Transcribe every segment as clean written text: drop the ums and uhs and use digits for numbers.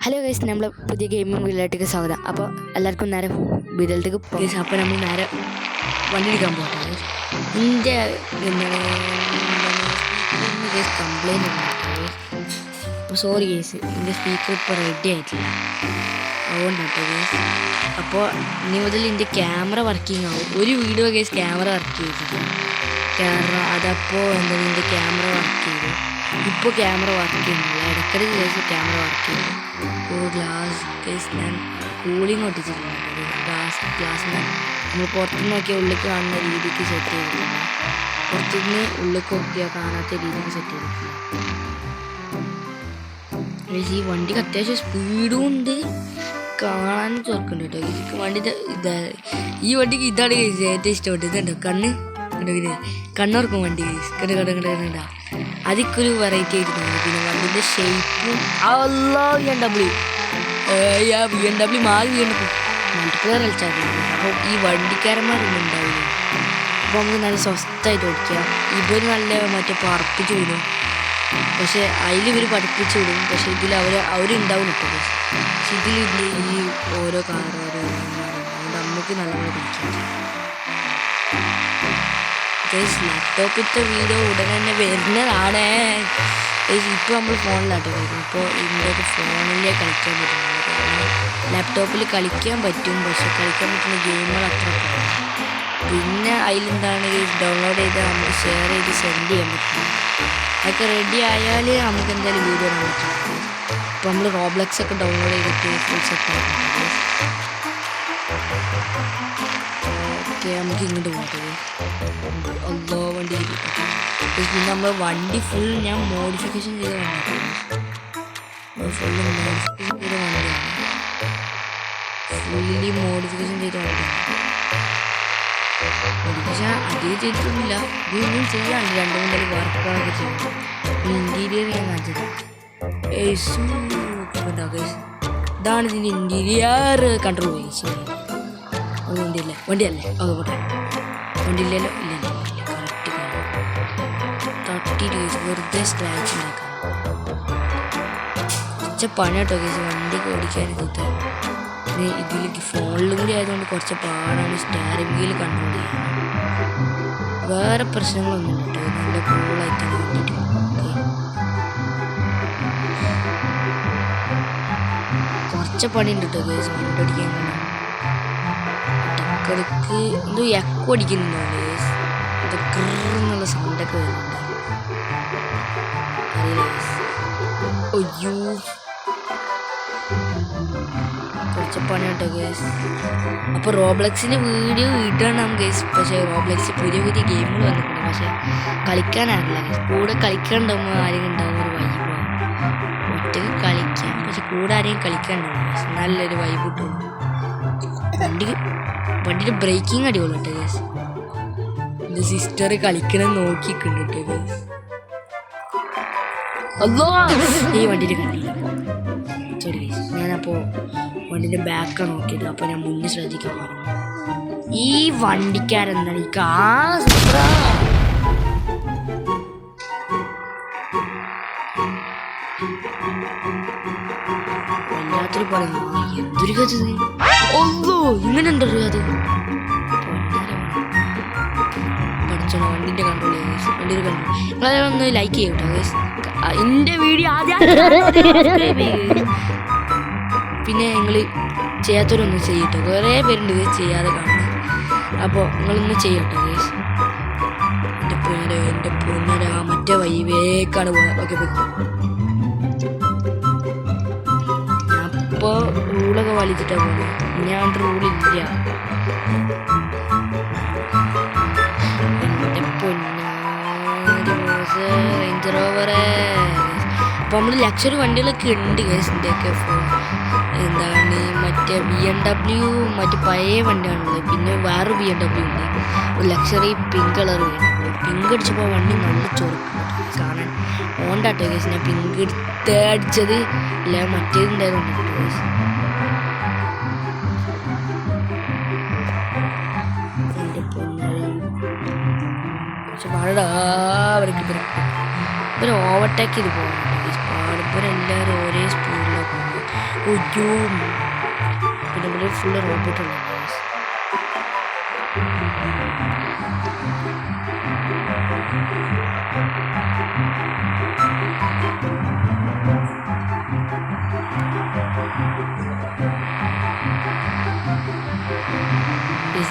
Hello guys, നമ്മൾ പുതിയ gaming വീഡിയോയിലേക്ക് സ്വാഗതം. അപ്പോൾ എല്ലാവർക്കും നേരെ വീഡിയോയിലേക്ക് ഗൈസ്. അപ്പോൾ നമ്മൾ നേരെ വണ്ടി എടുക്കാൻ പോകട്ടെ. ഇതിൻ്റെ ഗൈസ് കംപ്ലൈൻറ്റ് ഉണ്ട്. അപ്പോൾ സോറി ഗൈസ്, ഇതിൻ്റെ സ്പീക്കർ ഇപ്പോൾ റെഡി ആയിട്ടില്ല, അതുകൊണ്ടാട്ടോ ഗൈസ്. അപ്പോൾ ഇനി മുതൽ ഇതിൻ്റെ ക്യാമറ വർക്കിംഗ് ആവും. ഒരു വീഡിയോ ഗൈസ് ക്യാമറ വർക്ക് ചെയ്തിട്ടില്ല, അതപ്പോൾ എന്തെങ്കിലും ഇതിൻ്റെ ക്യാമറ വർക്ക് ചെയ്തു. ഇപ്പോൾ ക്യാമറ വർക്ക് ചെയ്യുന്നില്ല, ഇടയ്ക്കിടയ്ക്ക് കേസ് ക്യാമറ വർക്ക് ചെയ്തു. ഇപ്പോൾ ഗ്ലാസ് കേസ് ഞാൻ കൂളിംഗ് ഒട്ടിച്ചിട്ടുണ്ട്. ഗ്ലാസ് ഞാൻ നമ്മൾ പുറത്തുനിന്ന് നോക്കിയാൽ ഉള്ളിലേക്ക് കാണുന്ന രീതിക്ക് സെറ്റ് ചെയ്തിട്ടുണ്ട്. പുറത്തുനിന്ന് ഉള്ളിലേക്ക് നോക്കിയാൽ കാണാത്ത രീതിക്ക് സെറ്റ് ചെയ്തിട്ടുണ്ട്. ഈ വണ്ടിക്ക് അത്യാവശ്യം സ്പീഡും ഉണ്ട്, കാണാനും ചോർക്കുന്നുണ്ട് കേട്ടോ. എനിക്ക് വണ്ടി ഈ വണ്ടിക്ക് ഇതാണ് ഏറ്റവും ഇഷ്ടപ്പെട്ടത്. ഇതുണ്ടോ കണ്ണ് കണ്ണോർക്കും വണ്ടി കണ്ട അതിക്കൊരു വെറൈറ്റി ആയിട്ട് തോന്നി. പിന്നെ വണ്ടിൻ്റെ ഷേപ്പും BMW മാറി വീണ്ടപ്പോൾ മൾട്ടിപ്ലെയർ കളിച്ചാൽ അപ്പോൾ ഈ വണ്ടിക്കാരന്മാരൊന്നും ഉണ്ടാവില്ല. അപ്പോൾ നമുക്ക് നല്ല സ്വസ്ഥമായിട്ട് ഓടിക്കാം. ഇവർ നല്ല മറ്റേ പറപ്പിച്ച് വിടും, പക്ഷേ അതിലിവർ പഠിപ്പിച്ച് വിടും. പക്ഷേ ഇതിൽ അവരുണ്ടാവും കേട്ടോ. പക്ഷെ ഇതിലില്ല ഈ ഓരോ കാർ അതുകൊണ്ട് നമുക്ക് നല്ലപോലെ പിടിക്കാം. ലാപ്ടോപ്പിൻ്റെ വീഡിയോ ഉടനെ തന്നെ വരുന്നതാണ്. ഇപ്പോൾ നമ്മൾ ഫോണിലാട്ടോ കളിക്കുന്നത്. ഇപ്പോൾ ഇതിൻ്റെ ഫോണിലേ കളിക്കാൻ പറ്റുന്നുണ്ട്. ലാപ്ടോപ്പിൽ കളിക്കാൻ പറ്റും, പക്ഷെ കളിക്കാൻ പറ്റുന്ന ഗെയിമുകൾ അത്ര കുറവാണ്. പിന്നെ അതിലെന്താണ് ഡൗൺലോഡ് ചെയ്താൽ നമുക്ക് ഷെയർ ചെയ്ത് സെൻഡ് ചെയ്യാൻ പറ്റും. അതൊക്കെ റെഡി ആയാൽ നമുക്ക് എന്തായാലും വീഡിയോ ഇടാൻ പറ്റും. ഇപ്പോൾ നമ്മൾ റോബ്ലക്സ് ഒക്കെ ഡൗൺലോഡ് ചെയ്തിട്ട് ഫുൾ സെറ്റ് ആയിട്ടുണ്ട്. ഓക്കെ, നമുക്ക് ഇങ്ങോട്ട് പോകട്ടെ. അല്ലോ വണ്ടി പിന്നെ നമ്മൾ വണ്ടി ഫുൾ ഞാൻ മോഡിഫിക്കേഷൻ ചെയ്ത വണ്ടിയാണ്. ഫുള്ള് മോഡിഫിക്കേഷൻ ചെയ്ത വണ്ടിയാണ്, ഫുള്ളി മോഡിഫിക്കേഷൻ ചെയ്ത വണ്ടിയാണ്. മോഡിഫിക്കേഷൻ അധികം ചെയ്തിട്ടൊന്നുമില്ല, ഇതൊന്നും ചെയ്യാണ്ട് 2-3 വർക്കുകളൊക്കെ ചെയ്യും. ഇൻറ്റീരിയർ ഞാൻ കാണിച്ചത് ഇതാണ് ഇതിൻ്റെ ഇൻറ്റീരിയർ കൺട്രോൾ ചെയ്യും. അത് വണ്ടിയല്ലേ അത് പോട്ടെ. വണ്ടിയില്ലല്ലോ, ഇല്ലല്ലോ, കറക്റ്റ് തട്ടിയിട്ട് കേസ് വെറുതെ സ്ക്രാച്ച് ഉണ്ടാക്കാം. കുറച്ച് പണി കേട്ടോ കേസ് വണ്ടിയൊക്കെ ഓടിക്കാൻ. പിന്നെ ഇതിലേക്ക് ഫോണിലും കൂടി ആയതുകൊണ്ട് കുറച്ച് പാടാണ് സ്റ്റാറിംഗ് വീൽ കൺട്രോൾ ചെയ്യാൻ. വേറെ പ്രശ്നങ്ങളൊന്നും കേട്ടോ, നല്ല കൂളായിട്ടാണ് വേണ്ടിയിട്ട്. കുറച്ച് പണി ഉണ്ട് കേട്ടോ കേസ് വണ്ടി ഓടിക്കാൻ. ഇടയ്ക്ക് എന്തോ എക്കോ അടിക്കുന്നുണ്ടോ ഇത് എന്നുള്ള സൗണ്ടൊക്കെ വരുന്നുണ്ട്. അയ്യോ, കുറച്ച് പണി കേട്ടോ ഗേസ്. അപ്പോൾ റോബ്ലക്സിൻ്റെ വീഡിയോ ഇടണം ഗേസ്. പക്ഷേ റോബ്ലക്സ് പുതിയ ഗെയിമുകൾ വന്നിട്ടുണ്ട്, പക്ഷേ കളിക്കാനാറില്ല ഗേസ്. കൂടെ കളിക്കാനുണ്ടാകുമ്പോൾ ആരെങ്കിലും ഉണ്ടാകുന്ന ഒരു വൈബാണ്. ഒറ്റയ്ക്ക് കളിക്കാം, പക്ഷെ കൂടെ ആരെയും കളിക്കാനുണ്ടാവും ഗേസ്, നല്ലൊരു വൈബ് കിട്ടും. വണ്ടിയുടെ ബ്രേക്കിംഗ് അടിപൊളി കേട്ടോ ഗേസ്. എൻ്റെ സിസ്റ്റർ കളിക്കണം നോക്കിയിട്ടുണ്ട് കേട്ടോ ഗേസ്. അല്ലോ, ഈ വണ്ടിയുടെ കണ്ടില്ല സോറി ഗേസ്. ഞാനപ്പോൾ വണ്ടിൻ്റെ ബാക്കാണ് നോക്കിയത്, അപ്പോൾ ഞാൻ മുന്നേ ശ്രദ്ധിക്കാൻ പറഞ്ഞു. ഈ വണ്ടിക്കാരെന്താണ് ഈ വല്ലാത്തൊരു പറയുന്നു. എന്തൊരു കഥ ഒന്നോ ഇങ്ങനെ ഉണ്ടല്ലോ അത് പഠിച്ചോളൂ. വണ്ടിൻ്റെ കൺട്രോൾ വണ്ടിയുടെ കൺട്രോൾ നിങ്ങളൊന്ന് ലൈക്ക് ചെയ്യും കേട്ടോ ഗൈസ്. എൻ്റെ വീഡിയോ ആദ്യം പിന്നെ നിങ്ങൾ ചെയ്യാത്തവരൊന്നും ചെയ്യട്ടോ. കുറേ പേരുണ്ട് ചെയ്യാതെ കാണുന്നത്. അപ്പോൾ നിങ്ങളൊന്ന് ചെയ്യട്ടോ ഗൈസ്. എൻ്റെ പൊന്നര മറ്റേ വൈവേക്കാണ് പോകുന്നത്. ഓക്കെ, ഇപ്പോൾ റൂളൊക്കെ വലിച്ചിട്ടാണ് പോകുന്നത്. ഞാൻ റൂളില്ല. എൻ്റെ റേഞ്ച് റോവറേ. അപ്പോൾ നമ്മൾ ലക്ഷറി വണ്ടികളൊക്കെ ഉണ്ട് ഗേസിൻ്റെയൊക്കെ. എന്താണ് മറ്റേ BMW മറ്റേ പഴയ വണ്ടിയാണുള്ളത്. പിന്നെ വേറെ BMW ഉണ്ട്, ഒരു ലക്ഷറി പിങ്ക് കളർ വേണം. പിങ്ക് അടിച്ചപ്പോൾ വണ്ടി നല്ല ചൊറുക്കുന്നുണ്ട് കാണാൻ. ഓണ്ടാട്ടോ ഗേസ്, ഞാൻ പിങ്ക് എടുത്ത് അടിച്ചത് ഇല്ല, മറ്റേതുണ്ടായതുകൊണ്ട് ഗേസ്. എൻ്റെ പൊന്നഴി പക്ഷെ പാടാ ഇവർ ഓവർടേക്ക് ചെയ്ത് പോകണം. പാടുമ്പോൾ എല്ലാവരും ഒരേ സ്പീഡിലാണ് പോകുന്നത്. ഒയ്യോ പിന്നെ ഇവിടെ ഫുള്ള് റോബോട്ടുള്ള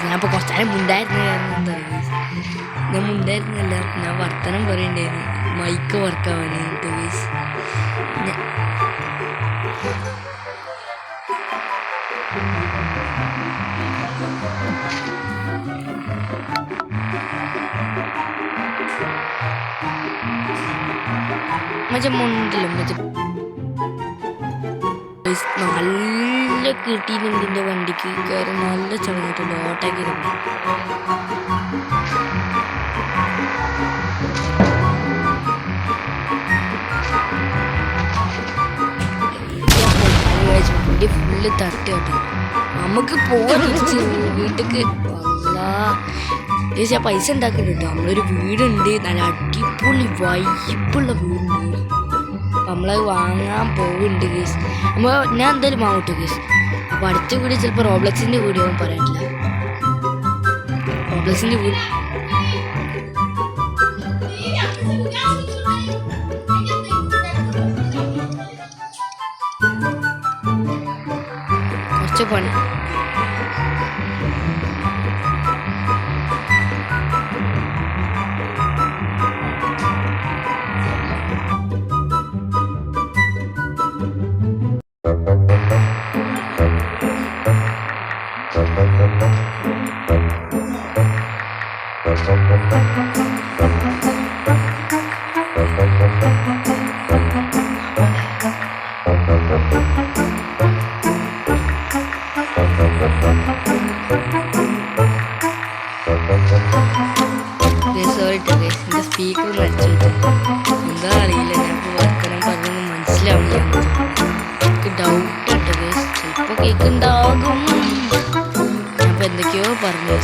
ഞാൻ ഇപ്പോൾ കുറച്ച് നേരം മുണ്ടായിരുന്നു കാരണം എന്താ പറയുക ഞാൻ മുണ്ടായിരുന്നല്ല ഞാൻ വർത്തനം പറയണ്ടായിരുന്നു മൈക്ക് വർക്കാവാനായിട്ട് ഗൈസ് മുണ്ടല്ലോ നല്ല കിട്ടിയിട്ടുണ്ട് എൻ്റെ വണ്ടിക്ക് കയറി നല്ല ചടങ്ങിട്ടുണ്ട് ഓട്ടാക്കിയിട്ടുണ്ട് വണ്ടി ഫുള്ള് തട്ടി കേട്ടോ നമുക്ക് പോവാൻ തിരിച്ച് വീട്ടിക്ക് ആ പൈസ ഉണ്ടാക്കുന്നുണ്ട് നമ്മളൊരു വീടുണ്ട് നല്ല അടിപൊളി വൈബുള്ള വീടുണ്ട് നമ്മളത് വാങ്ങാൻ പോകുന്നുണ്ട് കേസ് ഞാൻ എന്തായാലും വാങ്ങട്ടെ കേസ് അപ്പോൾ അടുത്ത വീഡിയോ ചിലപ്പോൾ റോബ്ലക്സിൻ്റെ വീഡിയോ ഒന്നും പറയാനില്ല റോബ്ലക്സിൻ്റെ വീഡിയോ കുറച്ച് പണി സ്പീക്കർ വെച്ചിട്ട് എന്താ അറിയില്ല ഞാൻ ഇപ്പോൾ വർത്തനം പറഞ്ഞൊന്നും മനസ്സിലാവില്ല എനിക്ക് ഡൗട്ടുണ്ട് ചിലപ്പോൾ കേൾക്കുന്നുണ്ടാകും ഞാനിപ്പോൾ എന്തൊക്കെയോ പറഞ്ഞു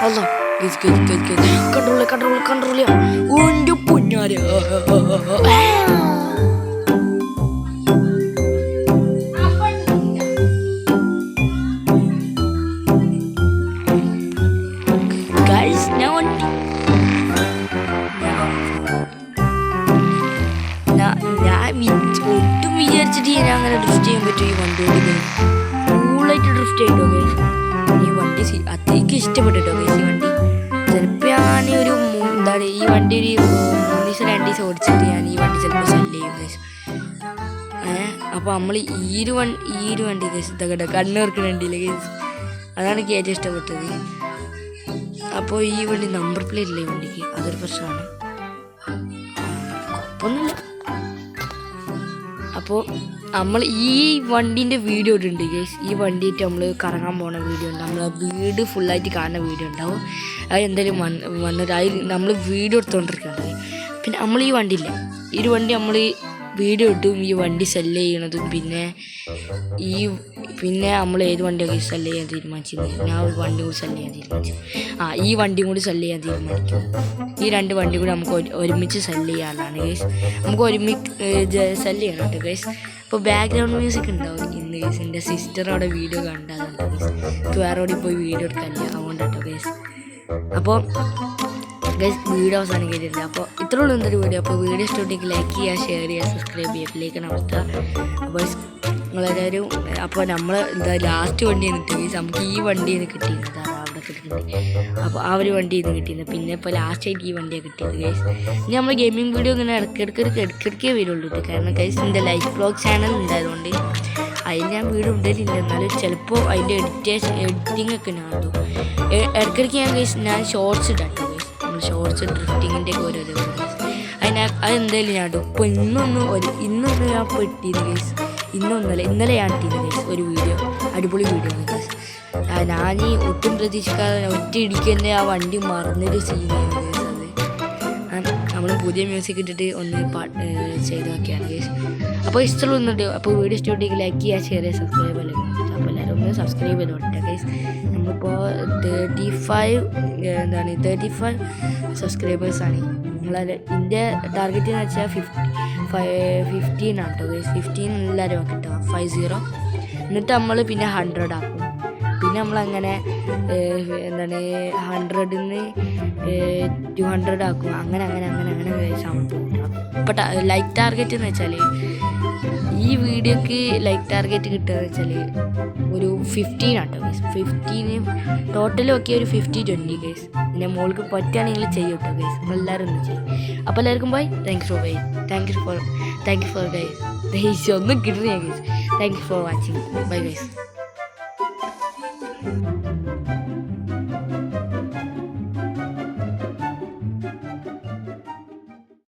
Allah guys control ya unjuk punya dia guys ഞാൻ ഒട്ടും വിചാരിച്ചിട്ട് ഞാൻ അങ്ങനെ ഡ്രിഫ്റ്റ് ചെയ്യാൻ പറ്റും ഈ വണ്ടിയോട് കൂളായിട്ട് ഡ്രിഫ്റ്റ് ചെയ്തോ ഗൈസ് ഈ വണ്ടി അത്രയ്ക്ക് ഇഷ്ടപ്പെട്ടിട്ടോ ഗൈസ് ഈ വണ്ടി ചിലപ്പോൾ ഞാൻ ഒരു എന്താണ് ഈ വണ്ടി ഒരു 3 ദിവസം 2 ദിവസം ഓടിച്ചിട്ട് ഞാൻ ഈ വണ്ടി ചിലപ്പോൾ സെല് ചെയ്യും ഗൈസ് അപ്പോൾ നമ്മൾ ഈ ഒരു വണ്ടി ഗൈസ് ഇതൊക്കെ കണ്ണൂർക്കുന്ന വണ്ടിയില്ലേ ഗൈസ് അതാണ് എനിക്ക് ഏറ്റവും ഇഷ്ടപ്പെട്ടത് അപ്പോൾ ഈ വണ്ടി നമ്പർ പ്ലേറ്റ് ഇല്ല ഈ വണ്ടിക്ക് അതൊരു പ്രശ്നമാണ് കുഴപ്പമൊന്നുമില്ല അപ്പോൾ നമ്മൾ ഈ വണ്ടീൻ്റെ വീഡിയോ ഇട്ടുണ്ട് ഗൈസ് ഈ വണ്ടിയിട്ട് നമ്മൾ കറങ്ങാൻ പോകുന്ന വീഡിയോ ഉണ്ട് നമ്മൾ വീട് ഫുള്ളായിട്ട് കാണുന്ന വീഡിയോ ഉണ്ടാവും അത് എന്തായാലും വന്നിട്ട് അതിൽ നമ്മൾ വീഡിയോ എടുത്തുകൊണ്ടിരിക്കുകയാണ് പിന്നെ നമ്മൾ ഈ വണ്ടിയില്ല ഈ ഒരു വണ്ടി നമ്മൾ വീഡിയോ ഇട്ടും ഈ വണ്ടി സെല്ല് ചെയ്യണതും പിന്നെ നമ്മൾ ഏത് വണ്ടിയൊക്കെ സെല്ല് ചെയ്യാൻ തീരുമാനിച്ചത് ഞാൻ ഒരു വണ്ടി കൂടി സെല്ല് ചെയ്യാൻ തീരുമാനിച്ചു ഈ വണ്ടിയും കൂടി സെല്ല് ചെയ്യാൻ തീരുമാനിക്കും ഈ 2 വണ്ടി കൂടി നമുക്ക് ഒരുമിച്ച് സെല്ല് ചെയ്യാനുള്ളതാണ് ഗൈസ് നമുക്ക് ഒരുമിച്ച് സെല്ല് ചെയ്യണം കേട്ടോ ഗൈസ് അപ്പോൾ ബാക്ക്ഗ്രൗണ്ട് മ്യൂസിക് ഉണ്ടാവും ഇന്ന് ഗൈസ് എൻ്റെ സിസ്റ്റർ അവിടെ വീഡിയോ കണ്ടതുകൊണ്ട് ഗൈസ് എനിക്ക് വേറെ അവിടെ പോയി വീഡിയോ എടുക്കാനില്ല അതുകൊണ്ട് കേട്ടോ ഗൈസ് അപ്പോൾ ഗൈസ് വീഡിയോ അവസാനം കേട്ടില്ല അപ്പോൾ ഇത്രേ ഉള്ളൂ എന്തൊരു വീഡിയോ അപ്പോൾ വീഡിയോ ഇഷ്ടപ്പെട്ടെങ്കിൽ ലൈക്ക് ചെയ്യുക ഷെയർ ചെയ്യുക സബ്സ്ക്രൈബ് ചെയ്യുക ബെല്ലൈക്കൺ അമർത്തുക അപ്പോൾ നിങ്ങളെല്ലാവരും അപ്പോൾ നമ്മൾ എന്താ ലാസ്റ്റ് വണ്ടി എന്നിട്ട് ഗൈസ് നമുക്ക് ഈ വണ്ടിയിൽ നിന്ന് കിട്ടിയിരുന്നത് അവിടെ ഇട്ടിട്ടുണ്ട്. അപ്പോൾ ആ ഒരു വണ്ടി ഇത് കിട്ടിയത്. പിന്നെ ഇപ്പോൾ ലാസ്റ്റായിട്ട് ഈ വണ്ടിയാണ് കിട്ടിയത് ഗൈസ്. ഇനി നമ്മൾ ഗെയിമിംഗ് വീഡിയോ ഇങ്ങനെ ഇടയ്ക്കിടയ്ക്കേ വരുള്ളൂ കേട്ടോ. കാരണം ഗൈസ് എൻ്റെ ലൈഫ് വ്ളോഗ് ചാനൽ ഉണ്ടായതുകൊണ്ട് അതിന് ഞാൻ വീഡിയോ ഇടലില്ല. എന്നാലും ചിലപ്പോൾ അതിൻ്റെ എഡിറ്റിംഗ് ഒക്കെ ഞാൻ ഇടും. ഇടയ്ക്കിടയ്ക്ക് ഞാൻ ഷോർട്സ് ഇടാം കേട്ടോ ഗൈസ്. നമ്മൾ ഷോർട്സ് ഡ്രിഫ്റ്റിങ്ങിൻ്റെ ഒക്കെ ഓരോരോ അതെന്തായാലും ഞാൻ ഇടും. ഇപ്പോൾ ഇന്നൊന്ന് ഞാൻ ഇപ്പോൾ ഇട്ടിരുന്നു ഗൈസ്. ഇന്നലെ ഞാൻ ഇട്ടിരുന്നു ഗൈസ് ഒരു വീഡിയോ, അടിപൊളി വീഡിയോ ആണ് ഗൈസ്. ഞാൻ ഈ ഒട്ടും പ്രതീക്ഷിക്കാതെ ഒറ്റ ഇടിക്കുന്ന ആ വണ്ടി മറന്നൊരു സീനായിരുന്നു ഗൈസ്. അത് നമ്മൾ പുതിയ മ്യൂസിക് ഇട്ടിട്ട് ഒന്ന് ചെയ്ത് നോക്കിയാണ് ഗൈസ്. അപ്പോൾ ഇഷ്ടമുള്ളൊന്നുണ്ട്. അപ്പോൾ വീഡിയോ ഇഷ്ടപ്പെട്ടെങ്കിൽ ലൈക്ക് ചെയ്യുക, ഷെയർ ചെയ്യുക, സബ്സ്ക്രൈബ് ചെയ്യുക. അപ്പോൾ എല്ലാവരും ഒന്ന് സബ്സ്ക്രൈബ് ചെയ്തോട്ടെ ഗൈസ്. നമ്മളിപ്പോൾ 35 സബ്സ്ക്രൈബേഴ്സാണ്. എൻ്റെ ടാർഗറ്റ് എന്ന് വെച്ചാൽ 15 ആണ് കേട്ടോ ഗൈസ്. 15 എല്ലാവരും ആക്കിട്ടോ 50. എന്നിട്ട് നമ്മൾ പിന്നെ 100 ആക്കും. പിന്നെ നമ്മളങ്ങനെ 100-ന്ന് 200 ആക്കും. അങ്ങനെ ഗൈസ് ആവും. അപ്പോൾ ലൈക്ക് ടാർഗറ്റ് എന്ന് വെച്ചാൽ ഈ വീഡിയോക്ക് ലൈക്ക് ടാർഗറ്റ് കിട്ടുക എന്ന് വെച്ചാൽ ഒരു 15 ആട്ടോ ഗൈസ്. 15 ടോട്ടൽ ഒക്കെ ഒരു 50-20 ഗൈസ്. പിന്നെ മോൾക്ക് പറ്റുകയാണെങ്കിൽ ചെയ്യും കേട്ടോ ഗൈസ്. നമ്മളെല്ലാവരും ഒന്ന് ചെയ്യും. അപ്പോൾ എല്ലാവർക്കും bye. Thank you for guys. ഒന്നും കിട്ടുന്നില്ല guys. Thank you for watching. Bye guys.